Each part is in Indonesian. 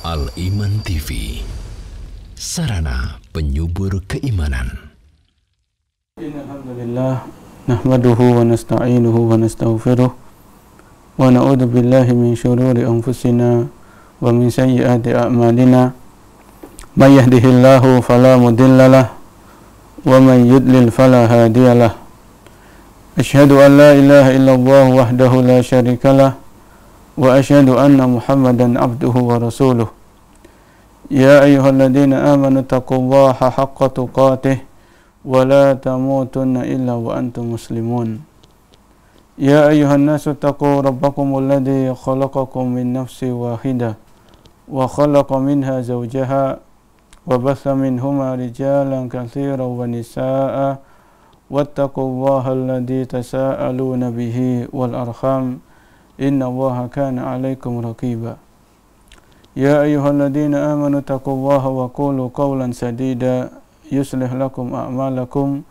Al-Iman TV, sarana penyubur keimanan. Alhamdulillah, nahmaduhu wa nasta'inuhu wa nastaghfiruh wa na'udzu billahi min syururi anfusina wa min sayyiati a'malina. May yahdihillahu fala mudhillalah wa man yudlil fala hadiyalah. Asyhadu an la ilaha illallah wahdahu la syarikalah wa asyhadu anna Muhammadan abduhu wa rasuluh. Ya ayyuhalladzina amanu taqullaha haqqa tuqatih wa la tamutunna illa wa antum muslimun. Ya ayyuhan nasu taqu rabbakumul ladzi khalaqakum min nafsin wahidah wa khalaqa minha zawjaha wa batha minhuma rijalan katsiran wa nisaa'a wattaqullaha alladzi tasaaluna bihi wal arham innallaha kana 'alaikum raqiba. Ya ayyuhalladzina amanu taqullaha wa qulu qawlan sadida yuslih lakum a'malakum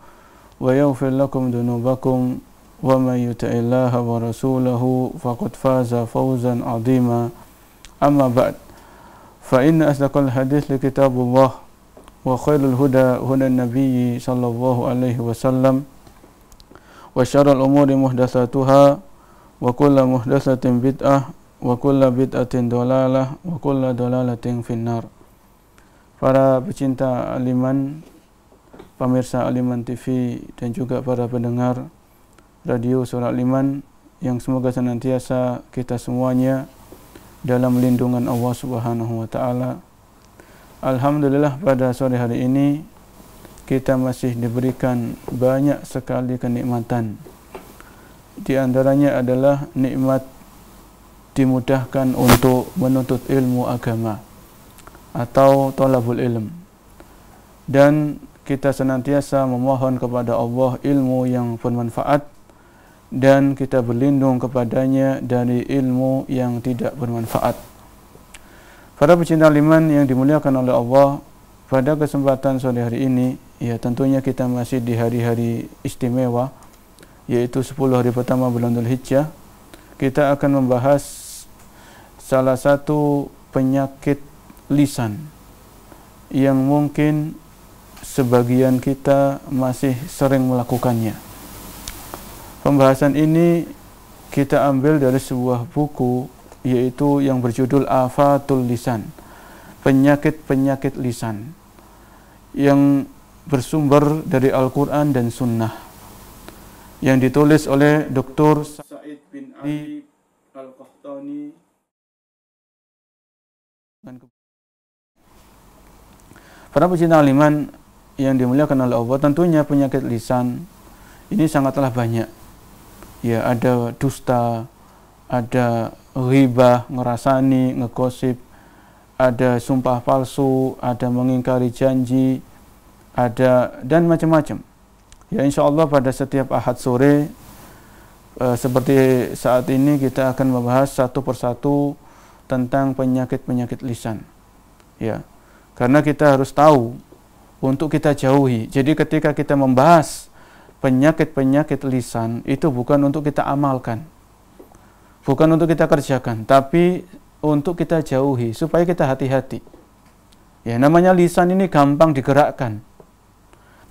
wa yaghfir lakum dhunubakum wa may yuti'illaha wa rasulahu faqad faza fawzan 'azima. Amma ba'd, fa inna asdaqal hadits kitabullah wa khairul huda hudan nabiyyi sallallahu alaihi wasallam wa syarrul umuri muhdatsatuha wa kullu muhdatsatin bid'ah wa kullu bid'atin dhalalah wa kullu dhalalatin finnar. Para pecinta Al-Iman, pemirsa Al-Iman TV dan juga para pendengar radio Suara Al-Iman yang semoga senantiasa kita semuanya dalam lindungan Allah Subhanahu wa taala. Alhamdulillah, pada sore hari ini kita masih diberikan banyak sekali kenikmatan. Di antaranya adalah nikmat dimudahkan untuk menuntut ilmu agama atau thalabul ilm, dan kita senantiasa memohon kepada Allah ilmu yang bermanfaat dan kita berlindung kepadanya dari ilmu yang tidak bermanfaat. Para pecinta Al-Iman yang dimuliakan oleh Allah, pada kesempatan sore hari ini, ya tentunya kita masih di hari-hari istimewa, yaitu 10 hari pertama bulan Dzulhijjah. Kita akan membahas salah satu penyakit lisan yang mungkin sebagian kita masih sering melakukannya. Pembahasan ini kita ambil dari sebuah buku, yaitu yang berjudul Afatul Lisan, penyakit-penyakit lisan, yang bersumber dari Al-Quran dan Sunnah, yang ditulis oleh Dr. Sa'id bin Ali Al-Qahtani. Para pecinta Al-Iman yang dimuliakan oleh Allah, tentunya penyakit lisan ini sangatlah banyak. Ya, ada dusta, ada ghibah, ngerasani, ngegosip, ada sumpah palsu, ada mengingkari janji, ada dan macam-macam. Ya, insya Allah pada setiap Ahad sore seperti saat ini kita akan membahas satu persatu tentang penyakit-penyakit lisan. Ya, karena kita harus tahu untuk kita jauhi. Jadi ketika kita membahas penyakit-penyakit lisan, itu bukan untuk kita amalkan, bukan untuk kita kerjakan, tapi untuk kita jauhi supaya kita hati-hati. Ya, namanya lisan ini gampang digerakkan.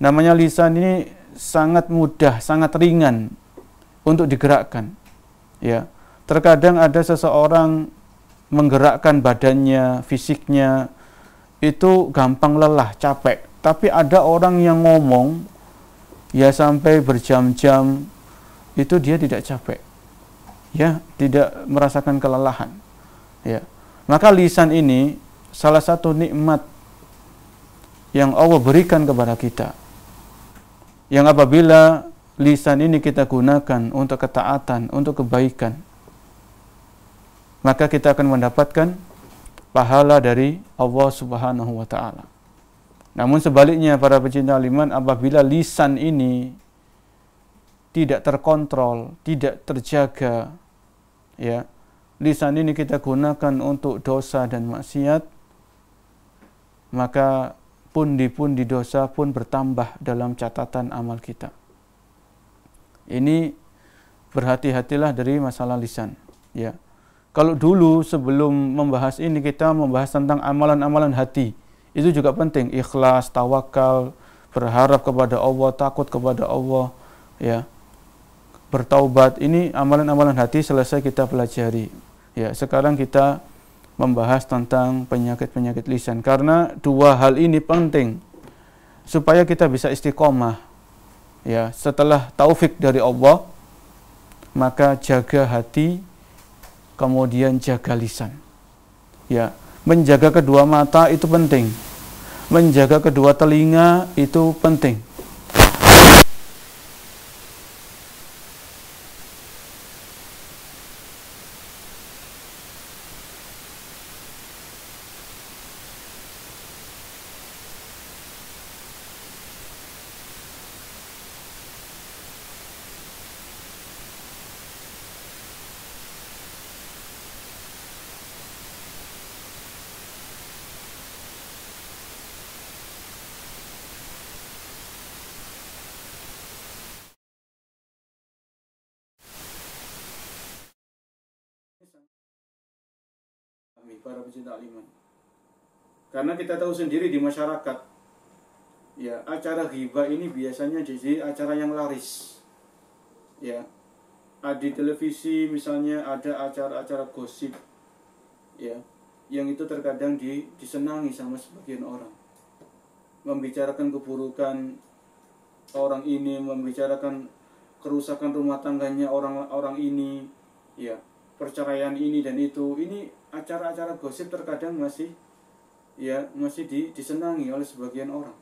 Namanya lisan ini sangat mudah, sangat ringan untuk digerakkan. Ya, terkadang ada seseorang menggerakkan badannya, fisiknya itu gampang lelah, capek. Tapi ada orang yang ngomong ya sampai berjam-jam itu dia tidak capek. Ya, tidak merasakan kelelahan. Ya. Maka lisan ini salah satu nikmat yang Allah berikan kepada kita, yang apabila lisan ini kita gunakan untuk ketaatan, untuk kebaikan, maka kita akan mendapatkan pahala dari Allah Subhanahu wa taala. Namun sebaliknya, para pecinta Al-Iman, apabila lisan ini tidak terkontrol, tidak terjaga, ya, lisan ini kita gunakan untuk dosa dan maksiat, maka pundi-pundi dosa pun bertambah dalam catatan amal kita. Ini berhati-hatilah dari masalah lisan, ya. Kalau dulu sebelum membahas ini kita membahas tentang amalan-amalan hati. Itu juga penting, ikhlas, tawakal, berharap kepada Allah, takut kepada Allah, ya. Bertaubat. Ini amalan-amalan hati selesai kita pelajari. Ya, sekarang kita membahas tentang penyakit-penyakit lisan, karena dua hal ini penting supaya kita bisa istiqomah. Ya, setelah taufik dari Allah, maka jaga hati, kemudian jaga lisan. Ya, menjaga kedua mata itu penting. Menjaga kedua telinga itu penting. Para pecinta aliman, karena kita tahu sendiri di masyarakat, ya, acara ghibah ini biasanya jadi acara yang laris. Ya, di televisi misalnya ada acara-acara gosip, ya, yang itu terkadang disenangi sama sebagian orang, membicarakan keburukan orang ini, membicarakan kerusakan rumah tangganya orang ini, ya, perceraian ini dan itu. Ini acara-acara gosip terkadang masih disenangi oleh sebagian orang.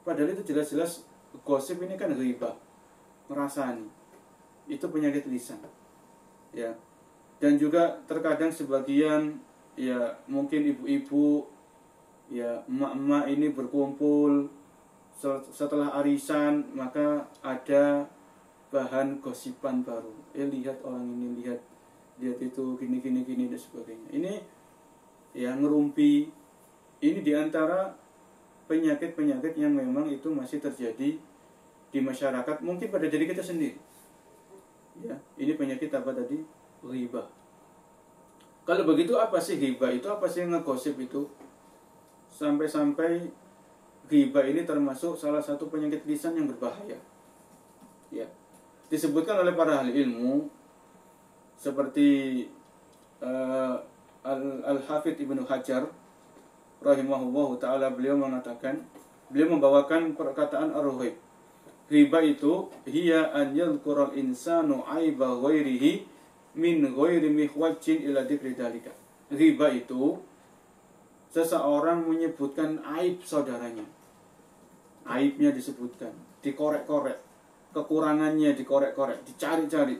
Padahal itu jelas-jelas gosip ini kan ghibah, ngerasani. Itu penyakit lisan. Ya. Dan juga terkadang sebagian, ya, mungkin ibu-ibu, ya, emak-emak ini berkumpul setelah arisan, maka ada bahan gosipan baru. Lihat orang ini, lihat itu gini dan sebagainya. Ini, ya, ngerumpi. Ini diantara penyakit-penyakit yang memang itu masih terjadi di masyarakat, mungkin pada diri kita sendiri. Ya, ini penyakit apa tadi? Ghibah. Kalau begitu apa sih ghibah itu? Apa sih ngegosip itu? Sampai-sampai ghibah ini termasuk salah satu penyakit lisan yang berbahaya. Ya. Disebutkan oleh para ahli ilmu seperti Al-Hafidh Ibnu Hajar rahimahullahu ta'ala, beliau mengatakan, beliau membawakan perkataan Ar-Ruhaib. Ghibah itu hiya an yadhkural insanu aiba ghairihi min ghairi mihwajin ila dzikri dzalika. Ghibah itu seseorang menyebutkan aib saudaranya. Aibnya disebutkan, dikorek-korek, kekurangannya dikorek-korek, dicari-cari.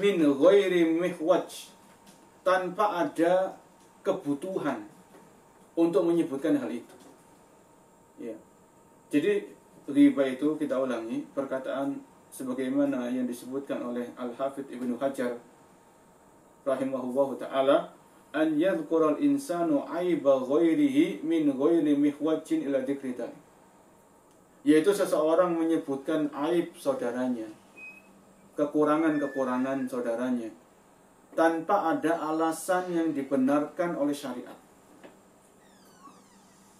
Min ghairi mihwaj, tanpa ada kebutuhan untuk menyebutkan hal itu. Ya. Jadi ghibah itu, kita ulangi perkataan sebagaimana yang disebutkan oleh Al-Hafidh Ibnu Hajar rahimahullahu ta'ala, an yadhkural insanu aiba ghairihi min ghairi mihwajin ila dzikri dzalik. Yaitu seseorang menyebutkan aib saudaranya, kekurangan-kekurangan saudaranya, tanpa ada alasan yang dibenarkan oleh syariat.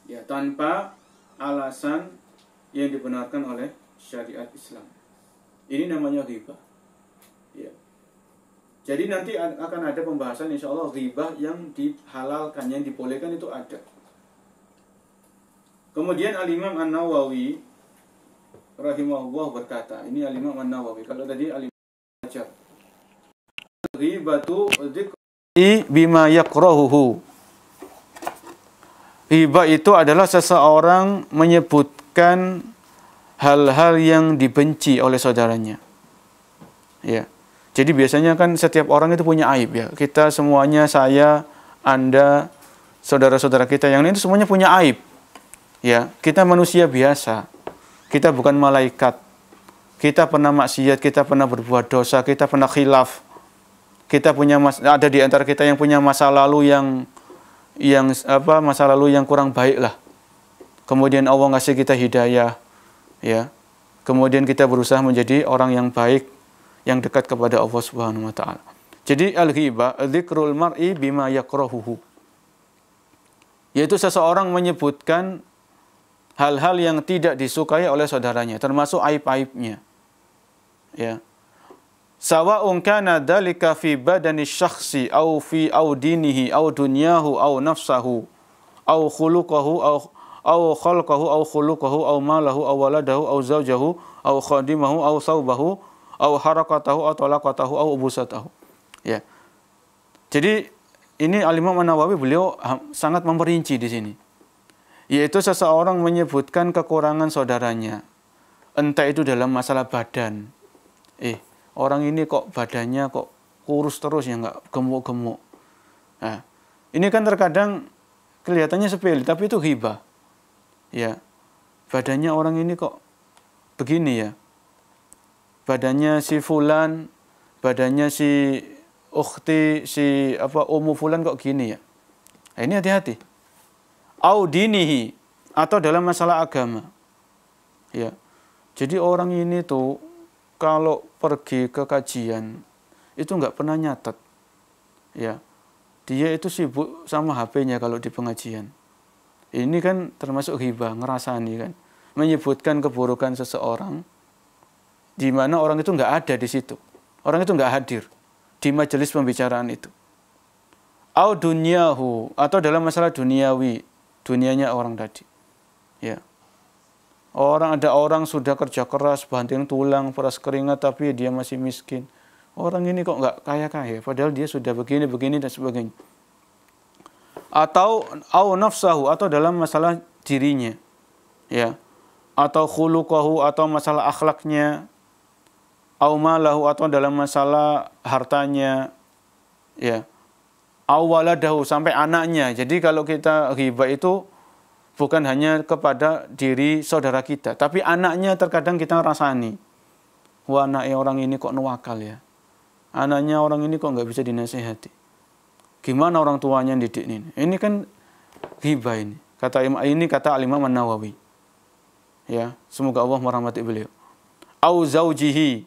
Ya, tanpa alasan yang dibenarkan oleh syariat Islam. Ini namanya ghibah. Ya. Jadi nanti akan ada pembahasan insya Allah ghibah yang dihalalkan, yang dibolehkan itu ada. Kemudian Al-Imam An-Nawawi rahimahullah berkata, ini Al-Imam An-Nawawi, kalau tadi Al-Imam Hajar, ghibatu dzikri bima yakrahuhu. Ghibah itu adalah seseorang menyebutkan hal-hal yang dibenci oleh saudaranya. Ya. Jadi biasanya kan setiap orang itu punya aib, ya. Kita semuanya, saya, Anda, saudara-saudara kita yang lain itu semuanya punya aib. Ya, kita manusia biasa. Kita bukan malaikat. Kita pernah maksiat, kita pernah berbuat dosa, kita pernah khilaf. Kita punya ada di antara kita yang punya masa lalu masa lalu yang kurang baik lah. Kemudian Allah ngasih kita hidayah, ya. Kemudian kita berusaha menjadi orang yang baik, yang dekat kepada Allah Subhanahu wa taala. Jadi al-ghibah dzikrul mar'i bima yakrahuhu. Yaitu seseorang menyebutkan hal-hal yang tidak disukai oleh saudaranya, termasuk aib-aibnya. Ya. Sawa'un kana dzalika fi badani syakhsi au fi dinihi au dunyahu au nafsahu au khuluquhu au khalqahu au khuluquhu au malahu au waladahu au zawjahu au khadimahu au thawbahu au harakatahu au talaqatahu au ubusatahu. Ya. Jadi ini Al-Imam An-Nawawi beliau sangat memperinci di sini. Yaitu seseorang menyebutkan kekurangan saudaranya. Entah itu dalam masalah badan. Orang ini kok badannya kok kurus terus ya, nggak gemuk-gemuk. Nah, ini kan terkadang kelihatannya sepele, tapi itu ghibah. Ya, badannya orang ini kok begini ya. Badannya si fulan, badannya si ukhti, si ummu fulan kok gini ya. Nah, ini hati-hati. Au dinihi, atau dalam masalah agama. Ya. Jadi orang ini tuh kalau pergi ke kajian itu nggak pernah nyatet, ya, dia itu sibuk sama HP-nya kalau di pengajian. Ini kan termasuk ghibah, ngerasani kan, menyebutkan keburukan seseorang, di mana orang itu nggak ada di situ, orang itu nggak hadir di majelis pembicaraan itu. Au dunyahu, atau dalam masalah duniawi, dunianya orang tadi, ya. Ada orang sudah kerja keras, banting tulang, peras keringat, tapi dia masih miskin. Orang ini kok nggak kaya-kaya, padahal dia sudah begini dan sebagainya. Atau au nafsahu, atau dalam masalah dirinya, ya. Atau khuluquhu, atau masalah akhlaknya. Au malahu, atau dalam masalah hartanya, ya. Au waladahu, sampai anaknya. Jadi kalau kita ghibah itu bukan hanya kepada diri saudara kita, tapi anaknya terkadang kita rasani. Wah, anaknya orang ini kok nuwakal ya. Anaknya orang ini kok nggak bisa dinasihati. Gimana orang tuanya didik ini? Ini kan ghibah ini. Kata Al-Imam An-Nawawi. Ya, semoga Allah merahmati beliau. Au zaujihi,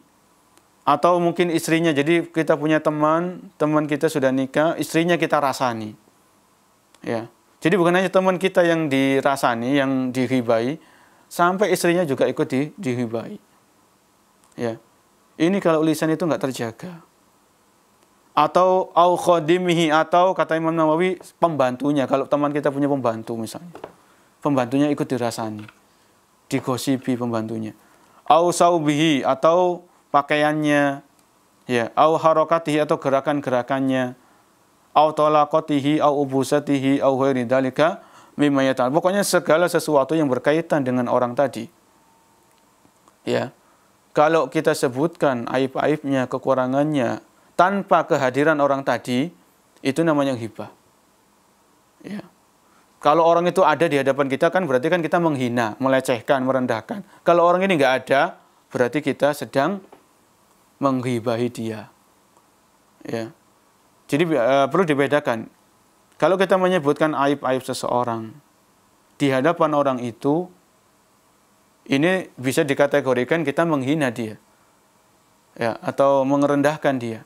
atau mungkin istrinya. Jadi kita punya teman kita sudah nikah, istrinya kita rasani. Ya. Jadi bukan hanya teman kita yang dirasani, yang dihibai, sampai istrinya juga ikut dihibai. Ya. Ini kalau lisan itu nggak terjaga. Atau au khadimihi, atau kata Imam Nawawi pembantunya. Kalau teman kita punya pembantu misalnya, pembantunya ikut dirasani, digosipi pembantunya. Au saubihi, atau pakaiannya, ya. Au harakatihi, atau gerakan-gerakannya. Au talaqatihi au ubusatihi au ghairi dzalika mimma yata'al. Pokoknya segala sesuatu yang berkaitan dengan orang tadi. Ya. Kalau kita sebutkan aib-aibnya, kekurangannya tanpa kehadiran orang tadi, itu namanya ghibah. Ya. Kalau orang itu ada di hadapan kita kan berarti kan kita menghina, melecehkan, merendahkan. Kalau orang ini nggak ada, berarti kita sedang menghibahi dia. Ya. Jadi perlu dibedakan. Kalau kita menyebutkan aib-aib seseorang di hadapan orang itu, ini bisa dikategorikan kita menghina dia, ya, atau merendahkan dia.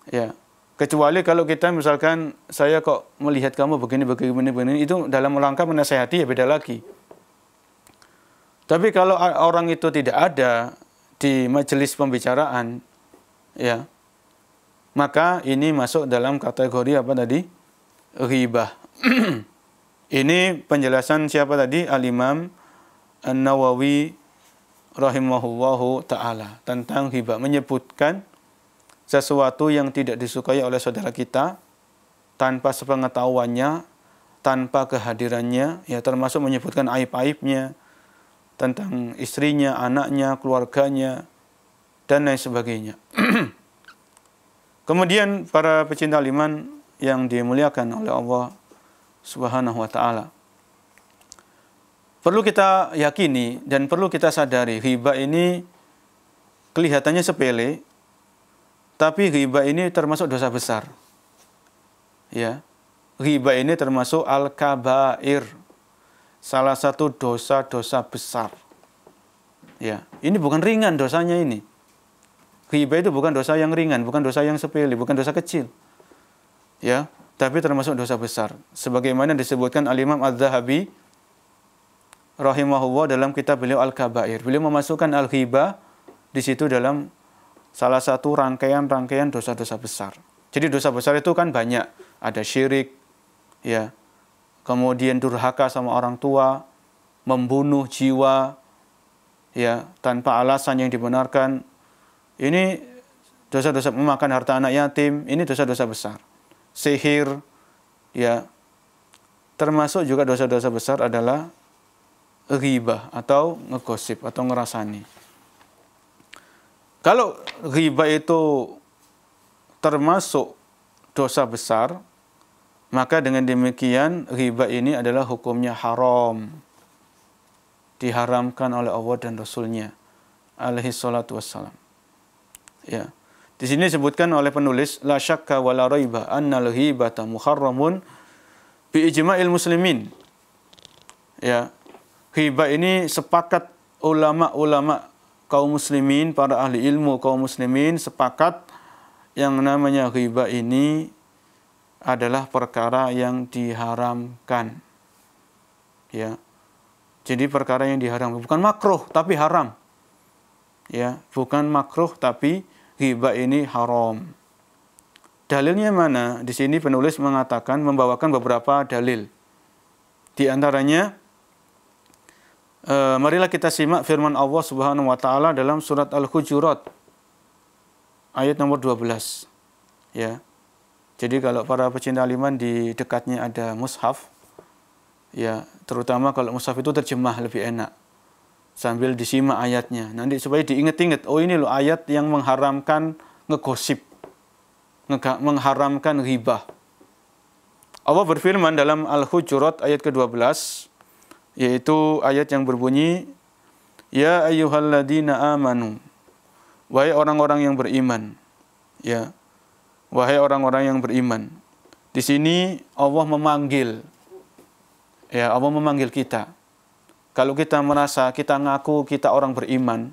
Ya. Kecuali kalau kita misalkan, saya kok melihat kamu begini, itu dalam rangka menasehati, ya beda lagi. Tapi kalau orang itu tidak ada di majelis pembicaraan, ya, maka ini masuk dalam kategori apa tadi? Ghibah. Ini penjelasan siapa tadi? Al-Imam An-Nawawi rahimahullahu ta'ala tentang ghibah. Menyebutkan sesuatu yang tidak disukai oleh saudara kita tanpa sepengetahuannya, tanpa kehadirannya, ya, termasuk menyebutkan aib-aibnya tentang istrinya, anaknya, keluarganya, dan lain sebagainya. Kemudian para pecinta iman yang dimuliakan oleh Allah Subhanahu wa ta'ala, perlu kita yakini dan perlu kita sadari, ghibah ini kelihatannya sepele, tapi ghibah ini termasuk dosa besar. Ya. Ghibah ini termasuk al-kabair, salah satu dosa-dosa besar. Ya, ini bukan ringan dosanya ini. Ghibah itu bukan dosa yang ringan, bukan dosa yang sepele, bukan dosa kecil. Ya, tapi termasuk dosa besar. Sebagaimana disebutkan Al-Imam Az-Zahabi rahimahullah dalam kitab beliau Al-Kabair. Beliau memasukkan al-ghibah di situ dalam salah satu rangkaian-rangkaian dosa-dosa besar. Jadi dosa besar itu kan banyak, ada syirik, ya, kemudian durhaka sama orang tua, membunuh jiwa, ya, tanpa alasan yang dibenarkan. Ini dosa-dosa, memakan harta anak yatim, ini dosa-dosa besar. Sihir, ya, termasuk juga dosa-dosa besar adalah ghibah atau ngegosip atau ngerasani. Kalau ghibah itu termasuk dosa besar, maka dengan demikian ghibah ini adalah hukumnya haram, diharamkan oleh Allah dan Rasulnya alaihi salatu wassalam. Ya. Di sini disebutkan oleh penulis, la syakka wa la raiba annal ghibata muharramun bi ijma'il muslimin. Ya. Ghibah ini sepakat ulama-ulama kaum muslimin, para ahli ilmu kaum muslimin sepakat yang namanya ghibah ini adalah perkara yang diharamkan. Ya. Jadi perkara yang diharamkan, bukan makruh tapi haram. Ya, bukan makruh tapi ghibah ini haram. Dalilnya mana? Di sini penulis mengatakan, membawakan beberapa dalil. Di antaranya, marilah kita simak firman Allah Subhanahu wa taala dalam surat Al-Hujurat ayat nomor 12. Ya. Jadi kalau para pecinta aliman di dekatnya ada mushaf, ya, terutama kalau mushaf itu terjemah lebih enak. Sambil disimak ayatnya, nanti supaya diingat-ingat, oh ini loh ayat yang mengharamkan ngegosip, mengharamkan ghibah. Allah berfirman dalam Al-Hujurat ayat ke-12, yaitu ayat yang berbunyi, ya ayyuhalladzina amanu, wahai orang-orang yang beriman. Ya, wahai orang-orang yang beriman. Di sini Allah memanggil, ya, Allah memanggil kita. Kalau kita merasa, kita ngaku kita orang beriman,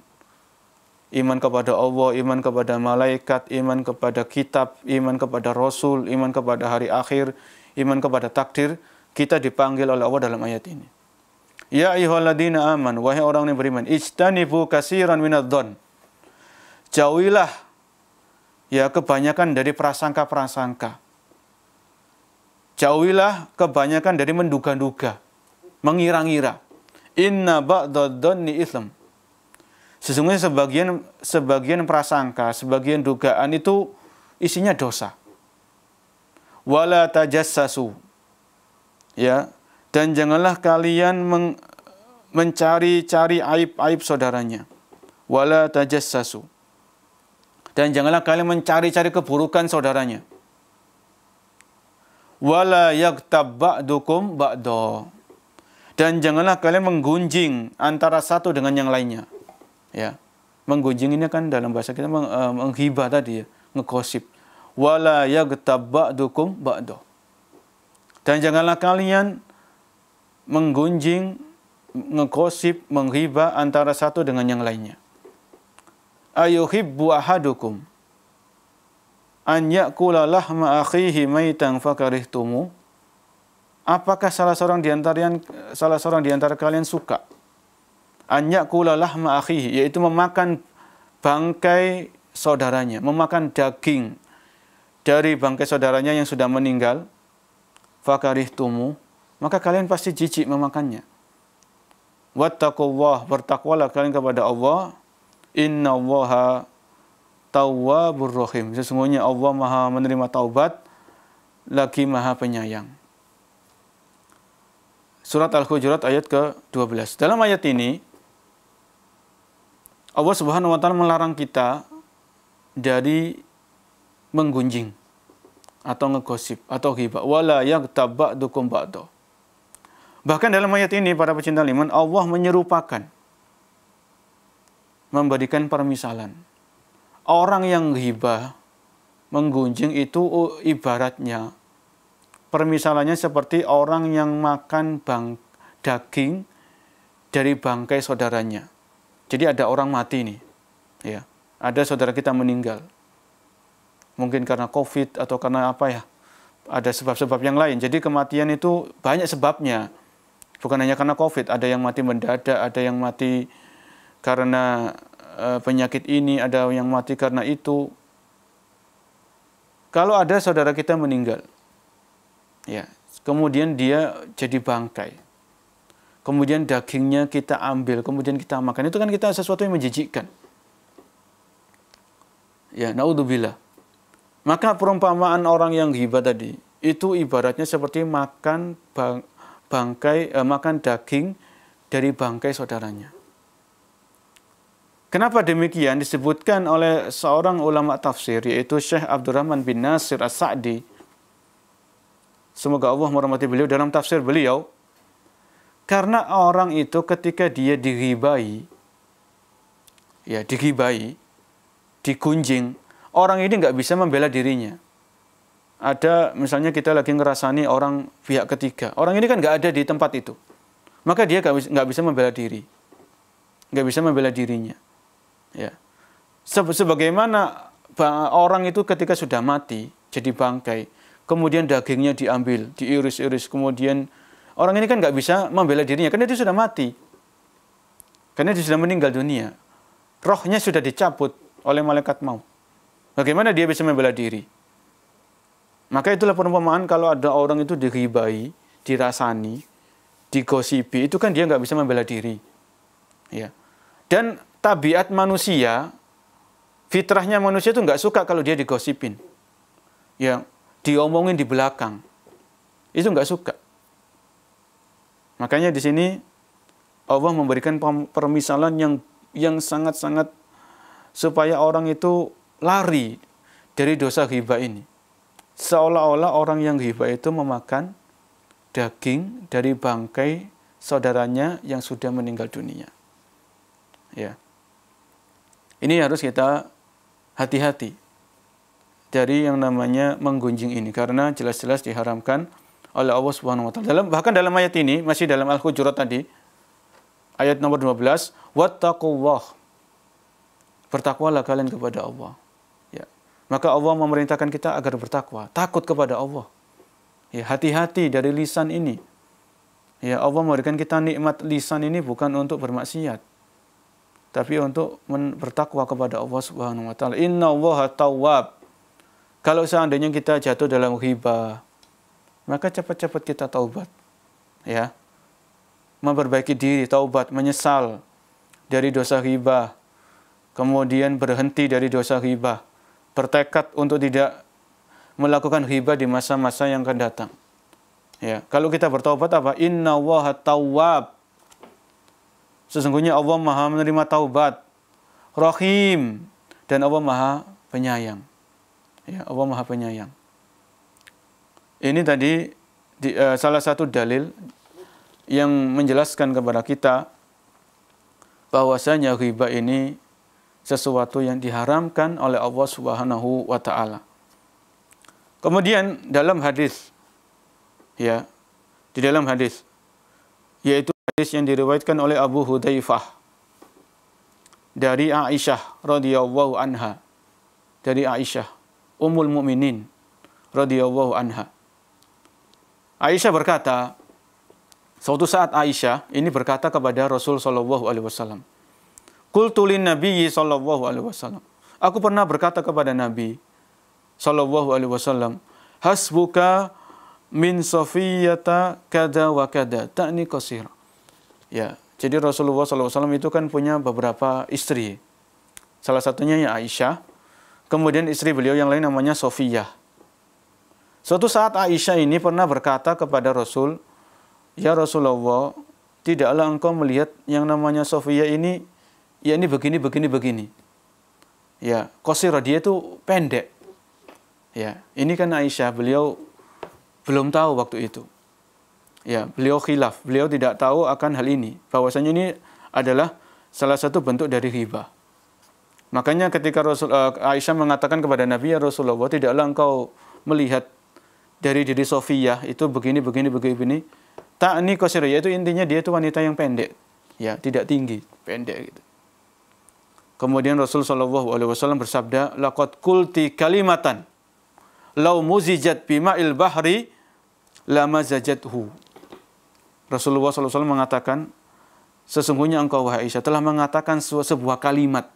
iman kepada Allah, iman kepada malaikat, iman kepada kitab, iman kepada Rasul, iman kepada hari akhir, iman kepada takdir, kita dipanggil oleh Allah dalam ayat ini. Ya ayyuhalladzina aman, wahai orang yang beriman, ijtanibu katsiran minadh-dhon. Jauhilah, ya, kebanyakan dari prasangka-prasangka. Jauhilah kebanyakan dari menduga-duga, mengira-ngira. Inna ba'dadh-dhanni itsm. Sesungguhnya sebagian prasangka, sebagian dugaan itu isinya dosa. Wala tajassasu. Ya, dan janganlah kalian mencari-cari aib-aib saudaranya. Wala tajassasu. Dan janganlah kalian mencari-cari keburukan saudaranya. Wala yaghtab ba'dukum ba'da. Dan janganlah kalian menggunjing antara satu dengan yang lainnya. Ya. Menggunjing ini kan dalam bahasa kita menghibah tadi, ya, ngegosip. Wala yaghtab ba'dukum ba'da. Dan janganlah kalian menggunjing, ngegosip, menghibah antara satu dengan yang lainnya. Ayuhibbu ahadukum an ya'kula lahma akhihi maitan fakarihtumu. Apakah salah seorang di antara kalian suka an ya'kula lahma akhihi, yaitu memakan bangkai saudaranya, memakan daging dari bangkai saudaranya yang sudah meninggal, fakarihtumu, maka kalian pasti jijik memakannya. Wattaqullah, bertakwalah kalian kepada Allah. Innallaha tawwabur rahim. Sesungguhnya Allah Maha menerima taubat lagi Maha penyayang. Surat Al-Hujurat ayat ke-12. Dalam ayat ini Allah Subhanahu wa taala melarang kita dari menggunjing atau ngegosip atau ghibah. Wala yaghtab ba'dukum ba'da. Bahkan dalam ayat ini para pecinta iman, Allah menyerupakan, memberikan permisalan. Orang yang ghibah, menggunjing itu ibaratnya, permisalannya seperti orang yang makan daging dari bangkai saudaranya. Jadi ada orang mati nih, ya, ada saudara kita meninggal. Mungkin karena COVID atau karena apa ya. Ada sebab-sebab yang lain. Jadi kematian itu banyak sebabnya. Bukan hanya karena COVID, ada yang mati mendadak, ada yang mati karena penyakit ini, ada yang mati karena itu. Kalau ada saudara kita meninggal, ya, kemudian dia jadi bangkai, kemudian dagingnya kita ambil, kemudian kita makan, itu kan kita sesuatu yang menjijikkan. Ya, naudzubillah. Maka perumpamaan orang yang ghibah tadi, itu ibaratnya seperti makan makan daging dari bangkai saudaranya. Kenapa demikian? Disebutkan oleh seorang ulama tafsir, yaitu Syekh Abdurrahman bin Nasir As-Sa'di. Semoga Allah merahmati beliau dalam tafsir beliau. Karena orang itu ketika dia dighibai, ya dighibai, digunjing, orang ini nggak bisa membela dirinya. Ada misalnya kita lagi ngerasani orang pihak ketiga, orang ini kan nggak ada di tempat itu, maka dia nggak bisa membela diri, nggak bisa membela dirinya. Ya, sebagaimana orang itu ketika sudah mati jadi bangkai, kemudian dagingnya diambil, diiris-iris, kemudian orang ini kan nggak bisa membela dirinya karena dia sudah mati, karena dia sudah meninggal dunia, rohnya sudah dicabut oleh malaikat maut. Bagaimana dia bisa membela diri? Maka itulah perumpamaan kalau ada orang itu dighibai, dirasani, digosipi, itu kan dia nggak bisa membela diri. Ya. Dan tabiat manusia, fitrahnya manusia itu nggak suka kalau dia digosipin, ya, diomongin di belakang, itu nggak suka. Makanya di sini Allah memberikan permisalan yang sangat-sangat supaya orang itu lari dari dosa ghibah ini. Seolah-olah orang yang ghibah itu memakan daging dari bangkai saudaranya yang sudah meninggal dunia. Ya. Ini harus kita hati-hati dari yang namanya menggunjing ini, karena jelas-jelas diharamkan oleh Allah Subhanahu wa taala. Bahkan dalam ayat ini, masih dalam Al-Hujurat tadi, ayat nomor 12, wattaqullah. Bertakwalah kalian kepada Allah. Ya. Maka Allah memerintahkan kita agar bertakwa, takut kepada Allah. Ya, hati-hati dari lisan ini. Ya, Allah memberikan kita nikmat lisan ini bukan untuk bermaksiat, tapi untuk bertakwa kepada Allah Subhanahu wa taala. Innallaha tawwab. Kalau seandainya kita jatuh dalam ghibah, maka cepat-cepat kita taubat. Ya. Memperbaiki diri, taubat, menyesal dari dosa ghibah. Kemudian berhenti dari dosa ghibah. Bertekad untuk tidak melakukan ghibah di masa-masa yang akan datang. Ya, kalau kita bertaubat apa? Innallaha tawwab. Sesungguhnya Allah Maha menerima taubat, Rahim, dan Allah Maha penyayang. Ya, Allah Maha penyayang. Ini tadi salah satu dalil yang menjelaskan kepada kita bahwasanya ghibah ini sesuatu yang diharamkan oleh Allah Subhanahu wa taala. Kemudian dalam hadis, ya, di dalam hadis, yaitu hadis yang diriwayatkan oleh Abu Hudzaifah dari Aisyah radhiyallahu anha, dari Aisyah Ummul Mukminin radhiyallahu anha. Aisyah berkata, suatu saat Aisyah ini berkata kepada Rasul sallallahu alaihi wasallam, qultu lin nabiyyi sallallahu alaihi wasallam, aku pernah berkata kepada Nabi sallallahu alaihi wasallam, hasbuka min Safiyata kada wa kada ta'ni qasira. Ya, jadi Rasulullah SAW itu kan punya beberapa istri. Salah satunya ya Aisyah. Kemudian istri beliau yang lain namanya Safiyah. Suatu saat Aisyah ini pernah berkata kepada Rasul, ya Rasulullah, tidaklah engkau melihat yang namanya Safiyah ini, ya ini begini. Ya, qasira, dia itu pendek. Ya, ini kan Aisyah, beliau belum tahu waktu itu. Ya, beliau khilaf, beliau tidak tahu akan hal ini, bahwasanya ini adalah salah satu bentuk dari ghibah. Makanya ketika Aisyah mengatakan kepada Nabi, ya Rasulullah, tidaklah engkau melihat dari diri Safiyah itu begini. Ta'ni qasira, yaitu intinya dia itu wanita yang pendek. Ya, tidak tinggi, pendek gitu. Kemudian Rasul sallallahu alaihi wasallam bersabda, "Laqad qulti kalimatan law muzijat bima'il bahri lamazajathu." Rasulullah sallallahu alaihi wasallam mengatakan, sesungguhnya engkau wahai Aisyah telah mengatakan sebuah kalimat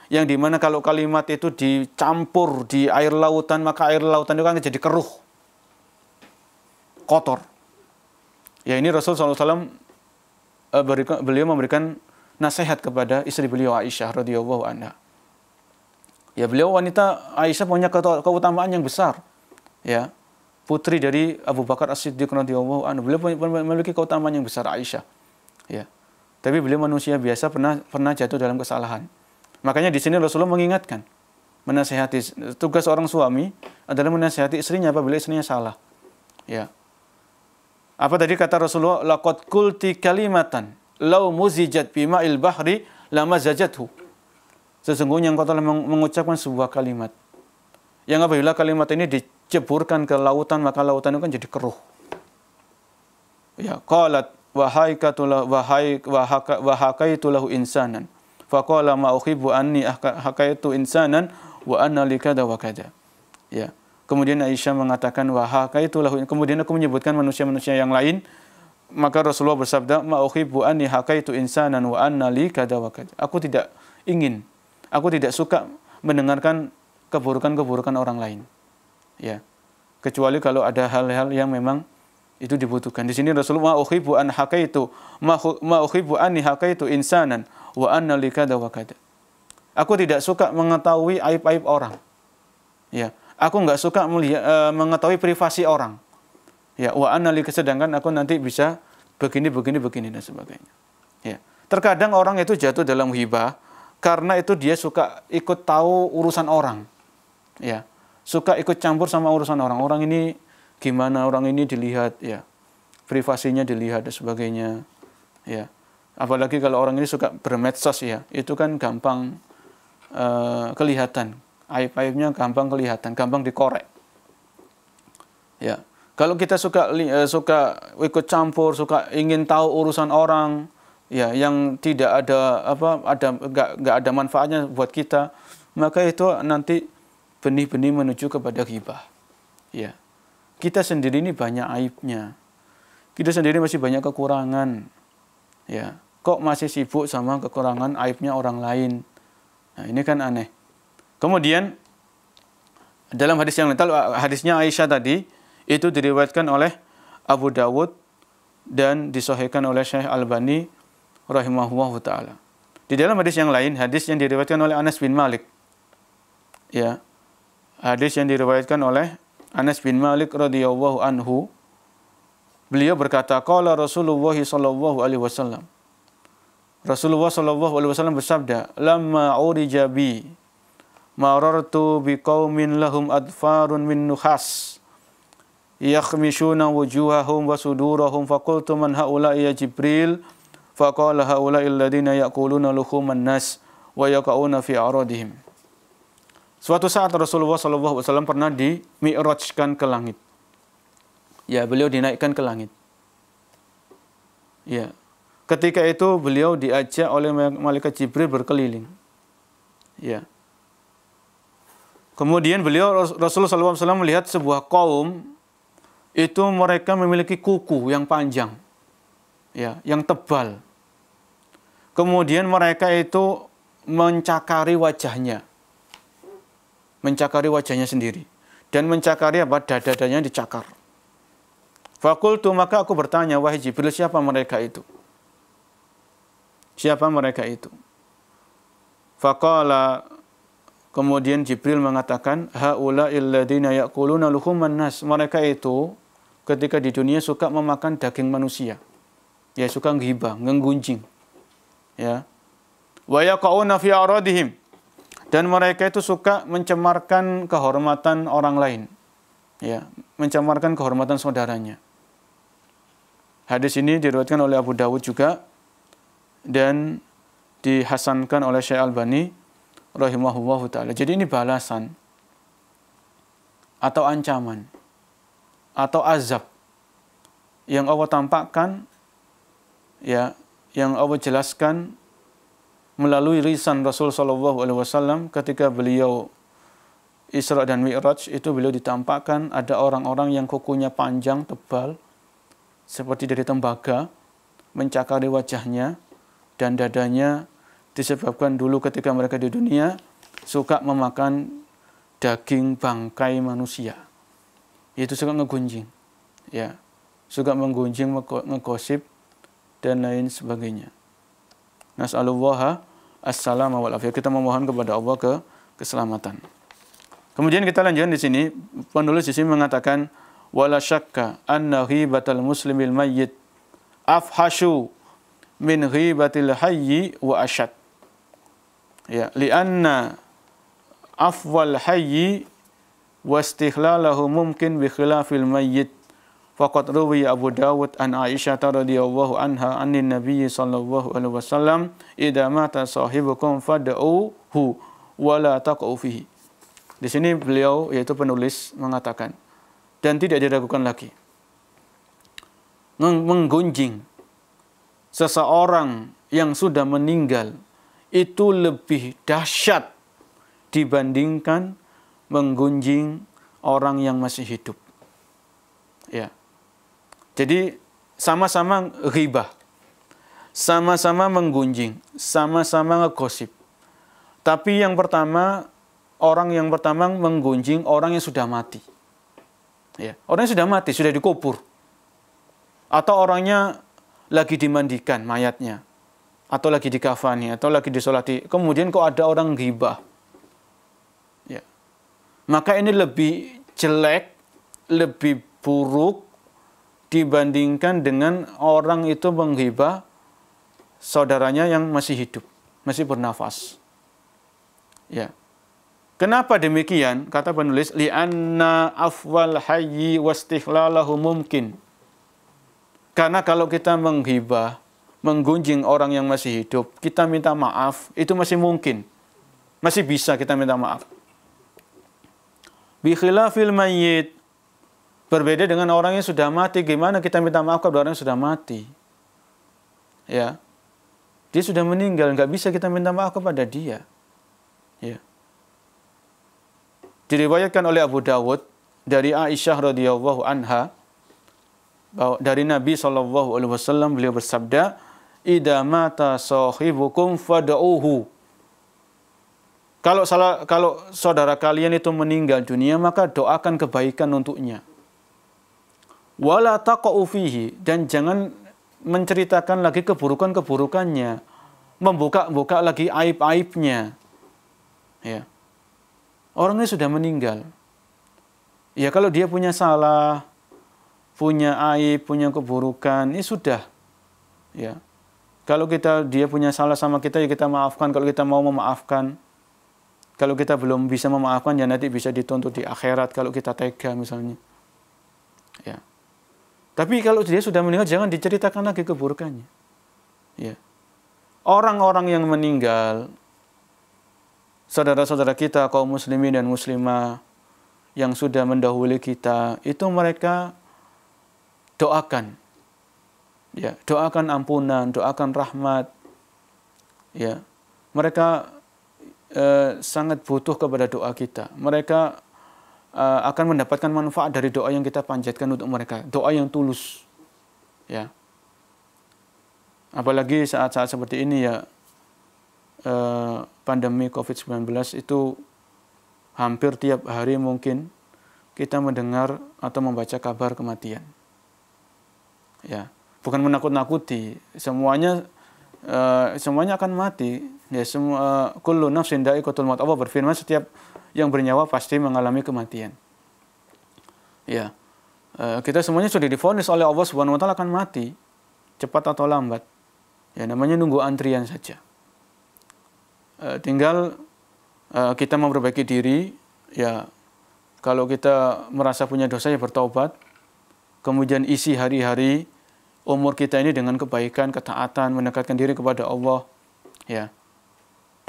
yang dimana kalau kalimat itu dicampur di air lautan, maka air lautan itu akan jadi keruh, kotor. Ya, ini Rasul sallallahu alaihi wasallam beliau memberikan nasihat kepada istri beliau Aisyah radhiyallahu anha. Ya, beliau wanita Aisyah punya keutamaan yang besar. Ya, putri dari Abu Bakar As-Siddiq radhiyallahu anhu. Beliau memiliki keutamaan yang besar Aisyah. Ya. Tapi beliau manusia biasa, pernah jatuh dalam kesalahan. Makanya di sini Rasulullah mengingatkan, menasihati, tugas orang suami adalah menasihati istrinya apabila istrinya salah. Ya. Apa tadi kata Rasulullah? Laqad qulti kalimatan law muzijat bima'il bahri lamazajathu. Sesungguhnya engkau telah mengucapkan sebuah kalimat yang apabila kalimat ini diceburkan ke lautan, maka lautan itu kan jadi keruh. Ya, qalat wa hakaitu lahu insanan faqala ma uhibbu anni hakaitu insanan wa anna likada wa kada. Ya. Kemudian Aisyah mengatakan wa hakaitu lahu, kemudian aku menyebutkan manusia-manusia yang lain, maka Rasulullah bersabda ma uhibbu anni hakaitu insanan wa anna likada wa kada. Aku tidak suka mendengarkan keburukan-keburukan orang lain. Ya. Kecuali kalau ada hal-hal yang memang itu dibutuhkan. Di sini Rasulullah uhibbu an hakaitu ma uhibbu anni hakaitu insanan wa anna likada wa kada. Aku tidak suka mengetahui aib-aib orang. Ya, aku enggak suka mengetahui privasi orang. Ya, wa anna likada, sedangkan aku nanti bisa begini dan sebagainya. Ya. Terkadang orang itu jatuh dalam hibah karena itu dia suka ikut tahu urusan orang. Ya. Suka ikut campur sama urusan orang. Orang ini gimana, orang ini dilihat, ya, privasinya dilihat dan sebagainya, ya. Apalagi kalau orang ini suka bermedsos, ya, itu kan gampang kelihatan, aib-aibnya gampang kelihatan, gampang dikorek. Ya, kalau kita suka ikut campur, suka ingin tahu urusan orang, ya, yang tidak ada nggak ada manfaatnya buat kita, maka itu nanti benih-benih menuju kepada ghibah, ya. Kita sendiri ini banyak aibnya. Kita sendiri masih banyak kekurangan. Ya, kok masih sibuk sama kekurangan aibnya orang lain? Nah, ini kan aneh. Kemudian dalam hadis yang lain, hadisnya Aisyah tadi itu diriwayatkan oleh Abu Dawud dan disahihkan oleh Syekh Albani rahimahullahu taala. Di dalam hadis yang lain, hadis yang diriwayatkan oleh Anas bin Malik. Ya. Hadis yang diriwayatkan oleh Anas bin Malik radhiyallahu anhu, beliau berkata, qala Rasulullah sallallahu alaihi wasallam. Rasulullah sallallahu alaihi wasallam bersabda, "Lamma urija bi marartu biqaumin lahum adfarun min nuhas yakhmishuna wujuhahum wa sudurahum faqultu man haula'i ya Jibril faqala haula'i alladziina ya'kuluna luhuman nas wa yaqauna fi aradihim." Suatu saat Rasulullah SAW pernah di-mi'rajkan ke langit. Ya, beliau dinaikkan ke langit. Ya, ketika itu beliau diajak oleh malaikat Jibril berkeliling. Ya. Kemudian Rasulullah SAW melihat sebuah kaum itu mereka memiliki kuku yang panjang, ya, yang tebal. Kemudian mereka itu mencakari wajahnya. Mencakari wajahnya sendiri dan mencakari dada-dadanya dicakar. Fakultu, maka aku bertanya, wahai Jibril, siapa mereka itu? Siapa mereka itu? Faqala, kemudian Jibril mengatakan, haula'il ladzina ya'kuluna luhuman nas. Mereka itu ketika di dunia suka memakan daging manusia. Ya, suka ghibah, nggunjing. Ya. Wa yaqauna fi aradihim. Dan mereka itu suka mencemarkan kehormatan orang lain. Ya, mencemarkan kehormatan saudaranya. Hadis ini diriwayatkan oleh Abu Dawud juga dan dihasankan oleh Syekh Albani rahimahullahu taala. Jadi ini balasan atau ancaman atau azab yang Allah tampakkan, ya, yang Allah jelaskan melalui lisan Rasul sallallahu alaihi wasallam ketika beliau Isra dan Mi'raj itu beliau ditampakkan ada orang-orang yang kukunya panjang tebal seperti dari tembaga mencakari wajahnya dan dadanya, disebabkan dulu ketika mereka di dunia suka memakan daging bangkai manusia. Itu suka ngegunjing. Ya. Suka menggunjing, ngegosip dan lain sebagainya. Nas'alullaha as-salama wal afiyah. Kita memohon kepada Allah keselamatan. Kemudian kita lanjutkan di sini, penulis di sini mengatakan wala syakka anna ghibatal muslimil mayyit afhashu min ghibatil hayyi wa ashad. Ya, li'anna afwal hayyi wa istighlalahu mumkin bi khilafil mayyit. Faqad ruwiya Abu Dawud an Aisyah radhiyallahu anha anin Nabiy sallallahu alaihi wasallam idza mata sahibukum fad'uhu wa la taqu fihi. Di sini beliau yaitu penulis mengatakan dan tidak diragukan lagi menggunjing seseorang yang sudah meninggal itu lebih dahsyat dibandingkan menggunjing orang yang masih hidup. Ya. Jadi sama-sama ghibah, sama-sama menggunjing, sama-sama ngegosip. Tapi yang pertama, orang yang pertama menggunjing orang yang sudah mati. Ya, orang yang sudah mati, sudah dikubur. Atau orangnya lagi dimandikan mayatnya, atau lagi dikafani, atau lagi disolati. Kemudian kok ada orang ghibah. Ya. Maka ini lebih jelek, lebih buruk dibandingkan dengan orang itu menghibah saudaranya yang masih hidup, masih bernafas. Ya. Kenapa demikian? Kata penulis, li'anna afwal hayyi wastighlalahu mumkin. Karena kalau kita menghibah, menggunjing orang yang masih hidup, kita minta maaf, itu masih mungkin. Masih bisa kita minta maaf. Bi khilafil mayyit. Berbeda dengan orang yang sudah mati, gimana kita minta maaf kepada orang yang sudah mati? Ya, dia sudah meninggal, nggak bisa kita minta maaf kepada dia. Ya. Diriwayatkan oleh Abu Dawud dari Aisyah radhiyallahu anha, bahwa dari Nabi sallallahu alaihi wasallam beliau bersabda, "Idza mata sahibukum fad'uhu." Kalau saudara kalian itu meninggal dunia, maka doakan kebaikan untuknya. Wala taqa'u fihi, dan jangan menceritakan lagi keburukan-keburukannya, membuka-buka lagi aib-aibnya. Ya. Orangnya sudah meninggal. Ya kalau dia punya salah, punya aib, punya keburukan, ini sudah. Ya. Kalau dia punya salah sama kita, ya kita maafkan. Kalau kita mau memaafkan, kalau kita belum bisa memaafkan, ya nanti bisa dituntut di akhirat kalau kita tega misalnya. Ya. Tapi kalau dia sudah meninggal, jangan diceritakan lagi keburukannya. Ya. Orang-orang yang meninggal, saudara-saudara kita, kaum muslimin dan muslimah yang sudah mendahului kita, itu mereka doakan. Ya, doakan ampunan, doakan rahmat. Ya. Mereka sangat butuh kepada doa kita. Mereka akan mendapatkan manfaat dari doa yang kita panjatkan untuk mereka, doa yang tulus. Ya. Apalagi saat-saat seperti ini ya, pandemi COVID-19 itu hampir tiap hari mungkin kita mendengar atau membaca kabar kematian. Ya, bukan menakut-nakuti, semuanya akan mati. Ya, semua kullu nafsin dha'iqatul maut. Allah berfirman setiap yang bernyawa pasti mengalami kematian. Ya, kita semuanya sudah divonis oleh Allah Subhanahu Wa Taala akan mati, cepat atau lambat. Ya, namanya nunggu antrian saja. Tinggal kita memperbaiki diri. Ya, kalau kita merasa punya dosa ya bertaubat. Kemudian isi hari-hari umur kita ini dengan kebaikan, ketaatan, mendekatkan diri kepada Allah. Ya,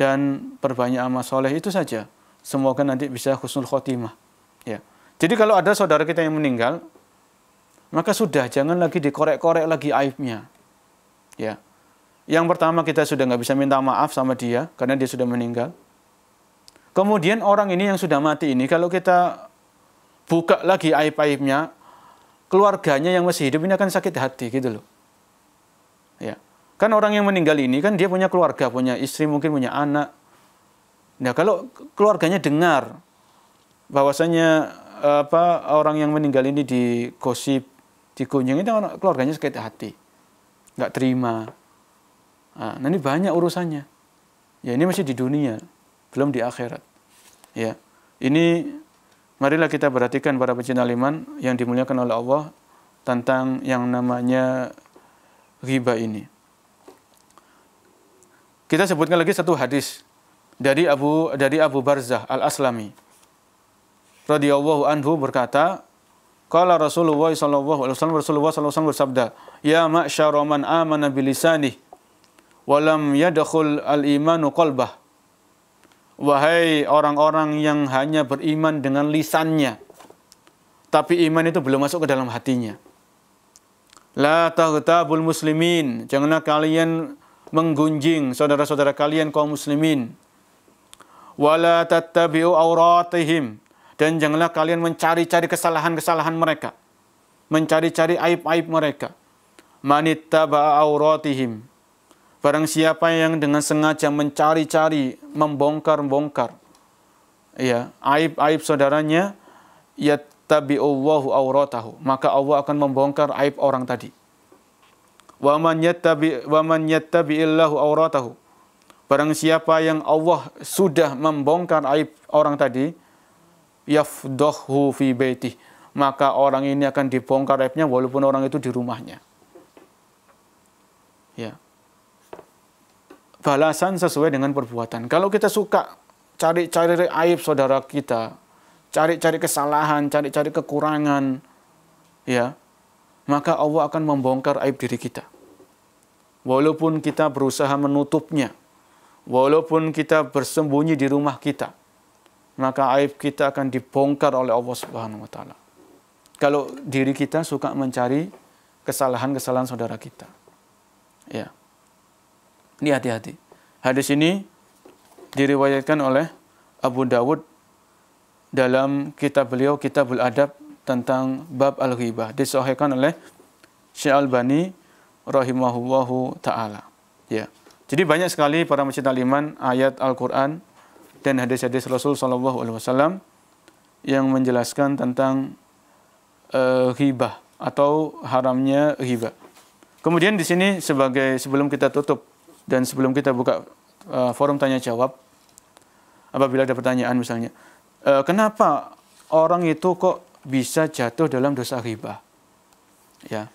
dan perbanyak amal soleh, itu saja. Semoga nanti bisa husnul khotimah. Ya. Jadi kalau ada saudara kita yang meninggal, maka sudah, jangan lagi dikorek-korek lagi aibnya. Ya. Yang pertama, kita sudah nggak bisa minta maaf sama dia karena dia sudah meninggal. Kemudian orang ini yang sudah mati ini, kalau kita buka lagi aib-aibnya, keluarganya yang masih hidup ini akan sakit hati gitu loh. Ya. Kan orang yang meninggal ini kan dia punya keluarga, punya istri, mungkin punya anak. Nah, kalau keluarganya dengar bahwasanya orang yang meninggal ini digosip, dikunjungi, itu keluarganya sakit hati, nggak terima. Nah, ini banyak urusannya. Ya, ini masih di dunia, belum di akhirat. Ya, ini marilah kita perhatikan para pecinta iman yang dimuliakan oleh Allah tentang yang namanya ghibah ini. Kita sebutkan lagi satu hadis dari Abu Barzah Al-Aslami radhiyallahu anhu berkata, qala Rasulullah sallallahu alaihi wasallam bersabda, ya ma'syara man amana bilisanih wa lam yadkhul al-imanu qalbah. Wahai orang-orang yang hanya beriman dengan lisannya, tapi iman itu belum masuk ke dalam hatinya. La taghtabul muslimin, janganlah kalian menggunjing saudara-saudara kalian kaum muslimin. Wala tattabi'u auratihim, dan janganlah kalian mencari-cari kesalahan-kesalahan mereka, mencari-cari aib-aib mereka. Manittaba'a auratihim, barang siapa yang dengan sengaja mencari-cari, membongkar-bongkar ya, aib-aib saudaranya, yattabi'ullahu auratahu, maka Allah akan membongkar aib orang tadi. Wa man yattabi'illahu auratahu, barang siapa yang Allah sudah membongkar aib orang tadi, yafdahu fi baitih, maka orang ini akan dibongkar aibnya walaupun orang itu di rumahnya. Ya. Balasan sesuai dengan perbuatan. Kalau kita suka cari-cari aib saudara kita, cari-cari kesalahan, cari-cari kekurangan, ya, maka Allah akan membongkar aib diri kita. Walaupun kita berusaha menutupnya, walaupun kita bersembunyi di rumah kita, maka aib kita akan dibongkar oleh Allah Subhanahu wa taala. Kalau diri kita suka mencari kesalahan-kesalahan saudara kita. Ya. Ini hati-hati. Hadis ini diriwayatkan oleh Abu Dawud dalam kitab beliau, Kitabul Adab, tentang bab al-ghibah. Disahihkan oleh Syekh Albani rahimahullahu ta'ala. Ya. Jadi banyak sekali para pecinta iman ayat Al-Quran dan hadis-hadis Rasul SAW yang menjelaskan tentang ghibah atau haramnya ghibah. Kemudian di sini sebelum kita tutup dan sebelum kita buka forum tanya jawab, apabila ada pertanyaan misalnya, kenapa orang itu kok bisa jatuh dalam dosa ghibah? Ya,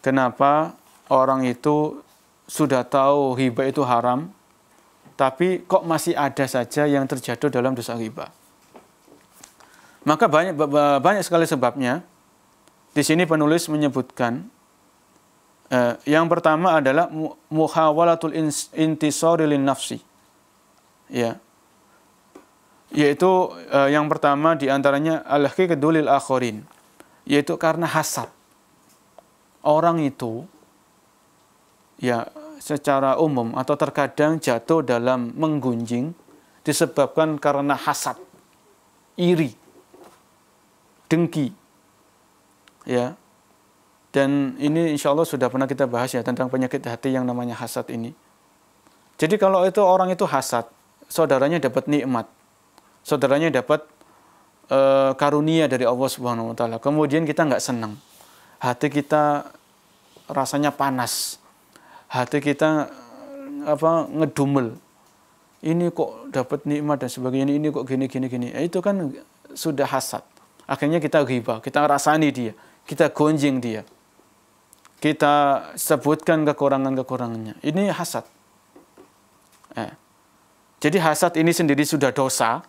kenapa orang itu sudah tahu ghibah itu haram, tapi kok masih ada saja yang terjatuh dalam dosa ghibah? Maka banyak sekali sebabnya. Di sini penulis menyebutkan. Yang pertama adalah muhawalatul intisari lin nafsi. Ya. Yaitu yang pertama diantaranya al-hiqdu lil akharin, yaitu karena hasad. Orang itu ya secara umum atau terkadang jatuh dalam menggunjing disebabkan karena hasad, iri, dengki. Ya. Dan ini insya Allah sudah pernah kita bahas ya tentang penyakit hati yang namanya hasad ini. Jadi kalau itu orang itu hasad, saudaranya dapat nikmat, saudaranya dapat karunia dari Allah Subhanahu Wa Taala. Kemudian kita nggak senang, hati kita rasanya panas, hati kita ngedumel. Ini kok dapat nikmat dan sebagainya, ini kok gini. Itu kan sudah hasad. Akhirnya kita ghibah, kita rasani dia, kita gonjing dia. Kita sebutkan kekurangannya. Ini hasad. Jadi hasad ini sendiri sudah dosa.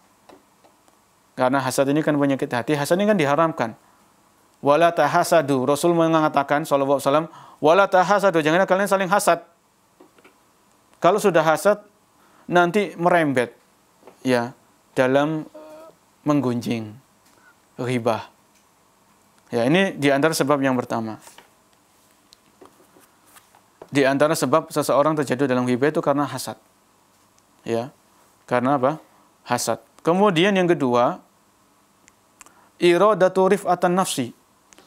Karena hasad ini kan penyakit hati. Hasad ini kan diharamkan. Wala tahasadu. Rasul mengatakan sallallahu alaihi wasallam, wala tahasadu, jangan kalian saling hasad. Kalau sudah hasad nanti merembet ya dalam menggunjing, ghibah. Ya, ini di antara sebab yang pertama. Di antara sebab seseorang terjatuh dalam ghibah itu karena hasad. Ya. Karena apa? Hasad. Kemudian yang kedua, iradatu rif'atan nafsi.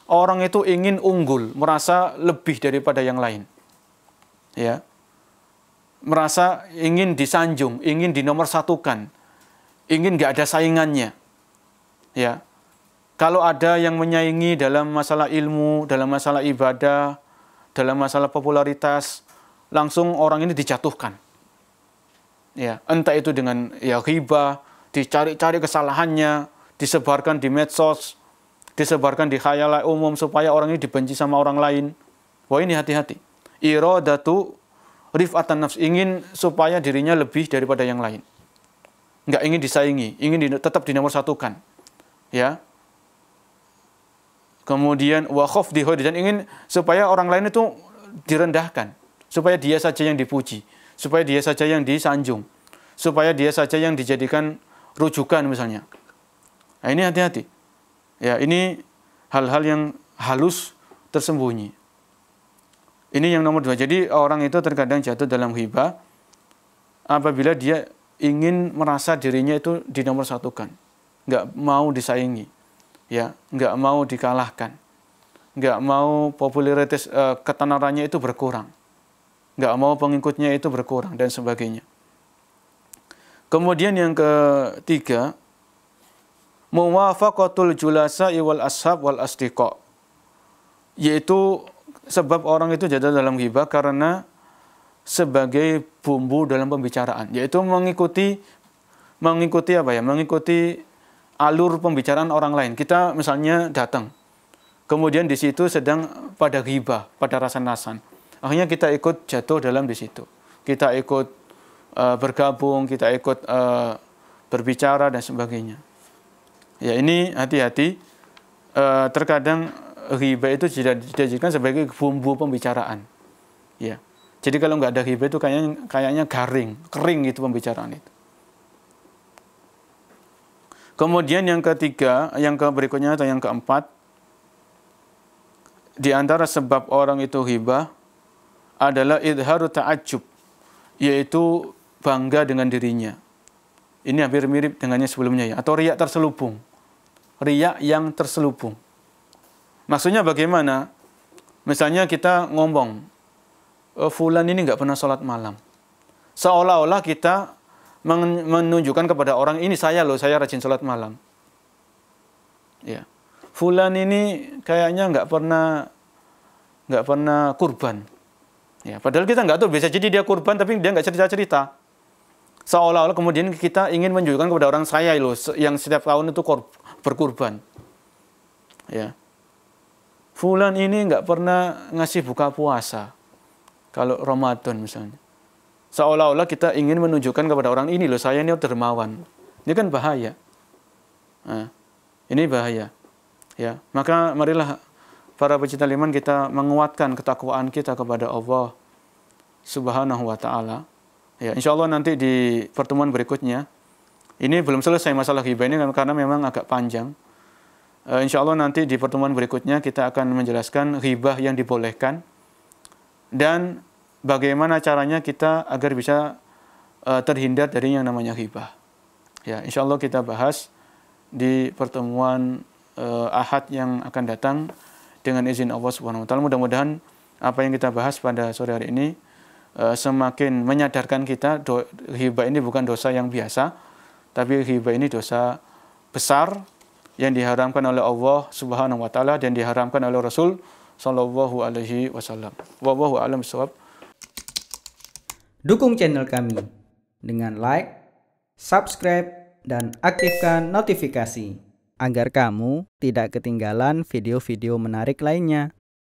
Orang itu ingin unggul, merasa lebih daripada yang lain. Ya. Merasa ingin disanjung, ingin dinomorsatukan. Ingin enggak ada saingannya. Ya. Kalau ada yang menyaingi dalam masalah ilmu, dalam masalah ibadah, dalam masalah popularitas, langsung orang ini dijatuhkan. Ya, entah itu dengan ghibah, dicari-cari kesalahannya, disebarkan di medsos, disebarkan di khayal umum supaya orang ini dibenci sama orang lain. Wah, ini hati-hati. Iradatu rif'atan nafs, ingin supaya dirinya lebih daripada yang lain. Enggak ingin disaingi, ingin tetap dinomorsatukan. Ya. Kemudian wa khafdi hadi, dan ingin supaya orang lain itu direndahkan, supaya dia saja yang dipuji, supaya dia saja yang disanjung, supaya dia saja yang dijadikan rujukan misalnya. Nah, ini hati-hati. Ya, ini hal-hal yang halus tersembunyi. Ini yang nomor 2. Jadi orang itu terkadang jatuh dalam ghibah apabila dia ingin merasa dirinya itu dinomorsatukan, enggak mau disaingi. Ya, enggak mau dikalahkan, enggak mau popularitas ketenarannya itu berkurang, enggak mau pengikutnya itu berkurang dan sebagainya. Kemudian yang ketiga, muwafaqatul julasa wal ashab wal asdiqa, yaitu sebab orang itu jatuh dalam ghibah karena sebagai bumbu dalam pembicaraan, yaitu mengikuti apa ya? Mengikuti alur pembicaraan orang lain. Kita misalnya datang, kemudian di situ sedang pada ghibah, pada rasan-rasan. Akhirnya kita ikut jatuh dalam di situ. Kita ikut bergabung, kita ikut berbicara dan sebagainya. Ya, ini hati-hati. Terkadang ghibah itu dijadikan sebagai bumbu pembicaraan. Ya. Jadi kalau nggak ada ghibah itu kayaknya kering itu pembicaraan itu. Kemudian yang ketiga, berikutnya atau yang keempat, di antara sebab orang itu ghibah adalah idharu ta'ajjub, yaitu bangga dengan dirinya. Ini hampir mirip dengannya sebelumnya ya, atau riya terselubung. Riya yang terselubung. Maksudnya bagaimana? Misalnya kita ngomong, fulan ini nggak pernah sholat malam. Seolah-olah kita menunjukkan kepada orang ini, saya rajin sholat malam. Ya, fulan ini kayaknya nggak pernah kurban. Ya, padahal kita nggak tahu, bisa jadi dia kurban tapi dia nggak cerita-cerita. Seolah-olah kemudian kita ingin menunjukkan kepada orang, saya yang setiap tahun itu berkurban. Ya, fulan ini nggak pernah ngasih buka puasa kalau Ramadan misalnya. Seolah-olah kita ingin menunjukkan kepada orang ini, saya ini dermawan. Ini kan bahaya. Nah, ini bahaya. Ya, maka marilah para pecinta iman kita menguatkan ketakwaan kita kepada Allah Subhanahu wa taala. Ya, insyaallah nanti di pertemuan berikutnya. Ini belum selesai masalah ghibah ini karena memang agak panjang. Insyaallah nanti di pertemuan berikutnya kita akan menjelaskan ghibah yang dibolehkan dan bagaimana caranya kita agar bisa terhindar dari yang namanya ghibah. Ya, insyaallah kita bahas di pertemuan Ahad yang akan datang dengan izin Allah Subhanahu wa taala. Mudah-mudahan apa yang kita bahas pada sore hari ini semakin menyadarkan kita ghibah ini bukan dosa yang biasa, tapi ghibah ini dosa besar yang diharamkan oleh Allah Subhanahu wa taala dan diharamkan oleh Rasul sallallahu alaihi wasallam. Wallahu a'lam bishawab. Dukung channel kami dengan like, subscribe, dan aktifkan notifikasi agar kamu tidak ketinggalan video-video menarik lainnya.